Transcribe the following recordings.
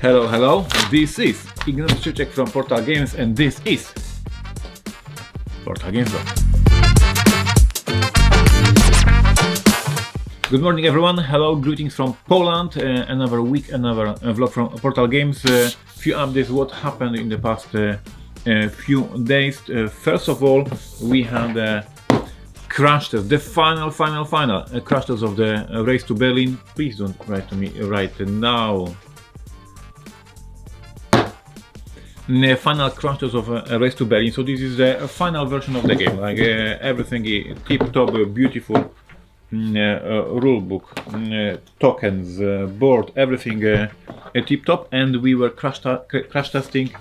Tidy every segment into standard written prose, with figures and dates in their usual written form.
Hello, hello, this is Ignacy from Portal Games and this is Portal Games. Good morning everyone, hello, greetings from Poland, another week, another vlog from Portal Games. Few updates what happened in the past few days. First of all, we had a crash test, the final crash test of the race to Berlin. Please don't write to me right now. The final crash test of a race to Berlin. So this is the final version of the game. Like everything is tip-top, beautiful rulebook, tokens, board, everything tip-top. And we were crash testing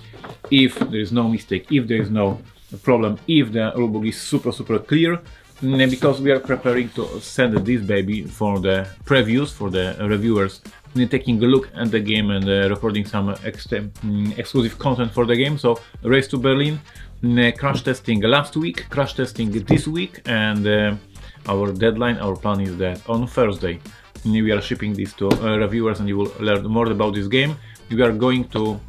if there is no mistake, if there is no problem, if the rulebook is super clear. Because we are preparing to send this baby for the previews, for the reviewers, taking a look at the game and recording some exclusive content for the game. So race to Berlin, crash testing last week, crash testing this week, and our deadline, our plan is that on Thursday we are shipping this to reviewers and you will learn more about this game. We are going to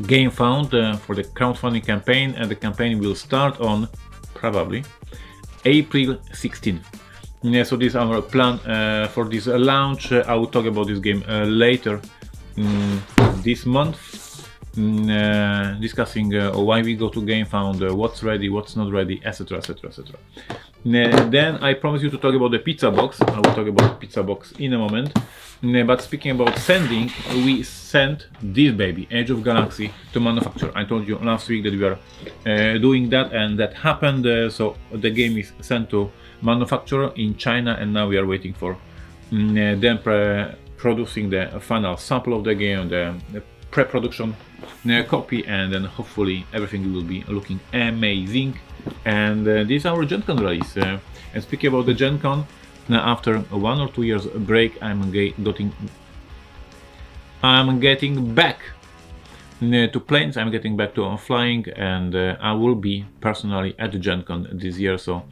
Gamefound for the crowdfunding campaign, and the campaign will start on probably April 16th. So this is our plan for this launch. I will talk about this game later this month, discussing why we go to Gamefound, what's ready, what's not ready, etc, etc, etc. Then I promise you to talk about the pizza box. I will talk about the pizza box in a moment. But speaking about sending, we sent this baby, Age of Galaxy, to manufacture. I told you last week that we are doing that, and that happened. So the game is sent to manufacturer in China, and now we are waiting for them producing the final sample of the game, the pre-production copy, and then hopefully everything will be looking amazing. And this is our Gen Con release. And speaking about the Gen Con, after 1 or 2 years break, I'm getting back to planes. I'm getting back to flying, and I will be personally at the Gen Con this year. So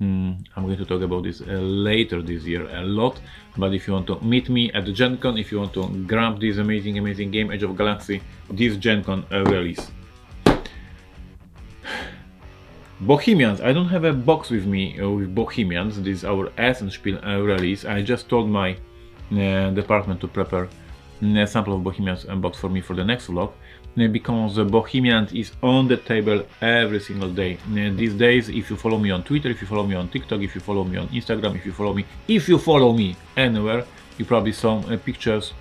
I'm going to talk about this later this year a lot. But if you want to meet me at the Gen Con, if you want to grab this amazing game Age of Galaxy, this Gen Con release. Bohemians, I don't have a box with me with Bohemians. This is our Essenspiel release. I just told my department to prepare a sample of Bohemians box for me for the next vlog, because Bohemians is on the table every single day these days. If you follow me on Twitter, if you follow me on TikTok, if you follow me on Instagram, if you follow me anywhere, you probably saw pictures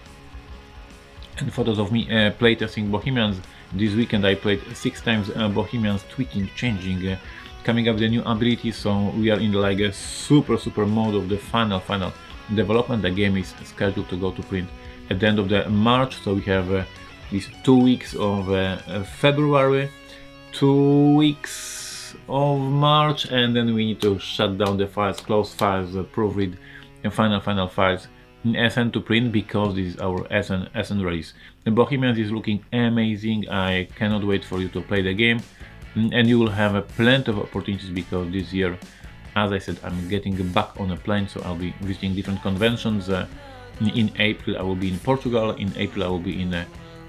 and photos of me playtesting Bohemians. This weekend I played 6 times Bohemians, tweaking, changing, coming up with the new abilities. So we are in like a super mode of the final development. The game is scheduled to go to print at the end of the March. So we have these 2 weeks of February, 2 weeks of March, and then we need to shut down the files, close files, proofread, and final files in SN to print, because this is our SN release. The Bohemians is looking amazing. I cannot wait for you to play the game, and you will have plenty of opportunities, because this year, as I said, I'm getting back on a plane, so I'll be visiting different conventions. In April I will be in Portugal, in April I will be in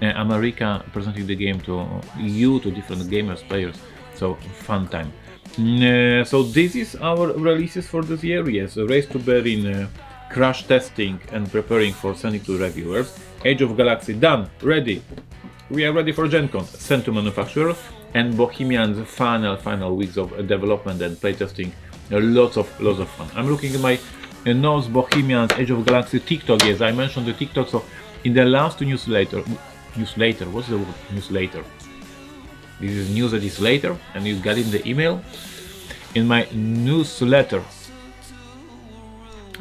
America, presenting the game to you, to different gamers, players, so fun time. So this is our releases for this year. Yes, Race to Berlin, crash testing and preparing for sending to reviewers. Age of Galaxy done, ready. We are ready for Gen Con, sent to manufacturer. And Bohemians final weeks of development and playtesting. Lots of fun. I'm looking at my notes. Bohemians, Age of Galaxy, TikTok. Yes, I mentioned the TikTok. So in the last newsletter, what's the word newsletter? This is news that is later, and you got in the email. In my newsletter,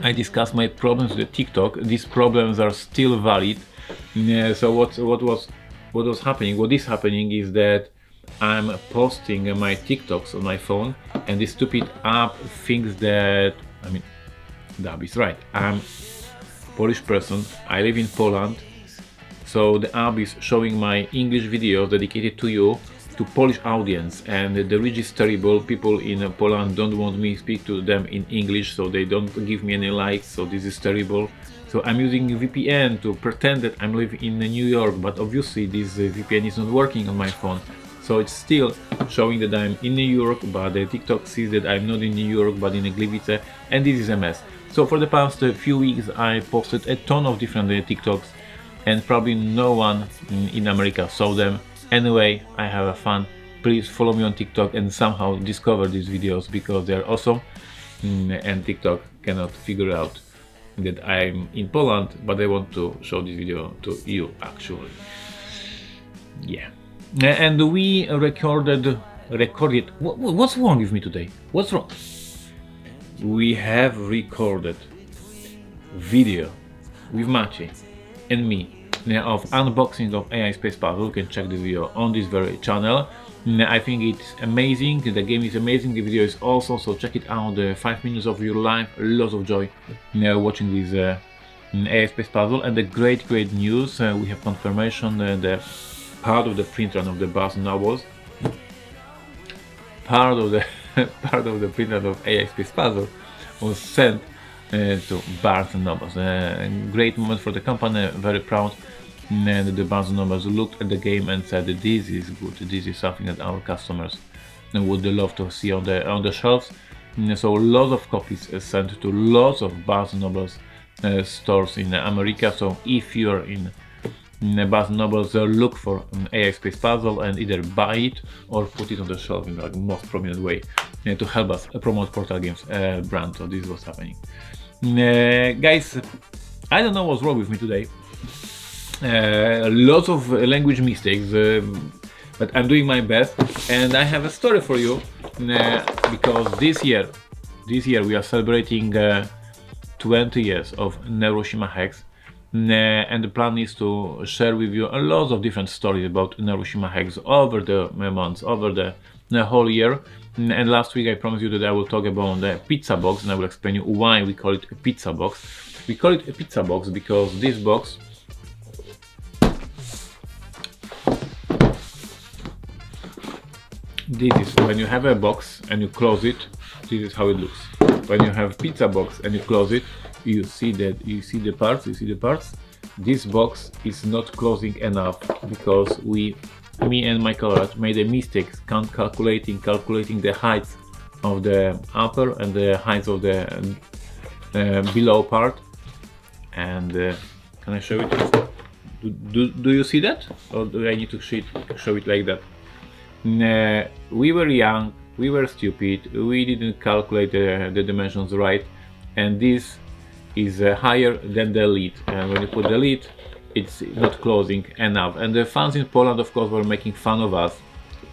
I discussed my problems with TikTok. These problems are still valid. So what is happening is that I'm posting my TikToks on my phone, and this stupid app thinks that, I mean, the app is right. I'm Polish person, I live in Poland, so the app is showing my English videos dedicated to you, to Polish audience, and the reach is terrible. People in Poland don't want me to speak to them in English, so they don't give me any likes, so this is terrible. So So I'm using VPN to pretend that I'm living in New York, but obviously this VPN is not working on my phone. So it's still showing that I'm in New York, but the TikTok sees that I'm not in New York but in Gliwice, and this is a mess. So for the past few weeks I posted a ton of different TikToks, and probably no one in America saw them. Anyway, I have fun. Please follow me on TikTok and somehow discover these videos because they're awesome, and TikTok cannot figure out that I'm in Poland, but I want to show this video to you actually. Yeah. And we recorded. What's wrong with me today? What's wrong? We have recorded video with Maciej and me of unboxing of AI Space Puzzle. You can check the video on this very channel. I think it's amazing. The game is amazing. The video is awesome. So check it out. 5 minutes of your life. Lots of joy watching this AI Space Puzzle. And the great news. We have confirmation that the part of the print run of the Barnes & Nobles, part of the print run of AI Space Puzzle was sent to Barnes & Nobles. Great moment for the company, very proud. And the Barnes & Nobles looked at the game and said that this is good, this is something that our customers would love to see on the shelves. So lots of copies sent to lots of Barnes & Nobles stores in America. So if you're in Barnes & Nobles, look for an AI Space Puzzle and either buy it or put it on the shelf in the most prominent way to help us promote Portal Games brand. So this was happening. Guys, I don't know what's wrong with me today. Lots of language mistakes, but I'm doing my best, and I have a story for you because this year we are celebrating 20 years of Neuroshima Hex, and the plan is to share with you a lot of different stories about Neuroshima Hex over the months, over the whole year. And last week I promised you that I will talk about the pizza box, and I will explain you why we call it a pizza box. We call it a pizza box because this box this is when you have a box and you close it, this is how it looks. When you have pizza box and you close it, you see the parts. This box is not closing enough because me and my colleague made a mistake calculating the heights of the upper and the heights of the below part. And can I show it? Do you see that, or do I need to show it like that? We were young, we were stupid, we didn't calculate the dimensions right, and this is higher than the lid, and when you put the lid it's not closing enough. And the fans in Poland of course were making fun of us.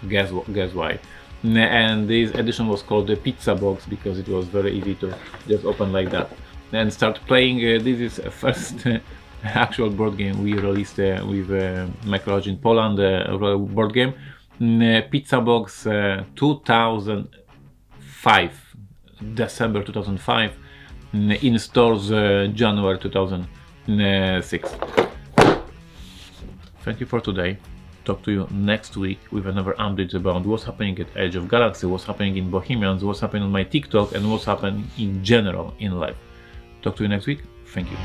Guess why? And this edition was called the pizza box because it was very easy to just open like that and start playing. This is a first actual board game we released with my colleague in Poland, board game. Pizza box 2005, December 2005, in stores January 2006. Thank you for today. Talk to you next week with another update about what's happening at Edge of Galaxy, what's happening in Bohemians, what's happening on my TikTok, and what's happening in general in life. Talk to you next week. Thank you.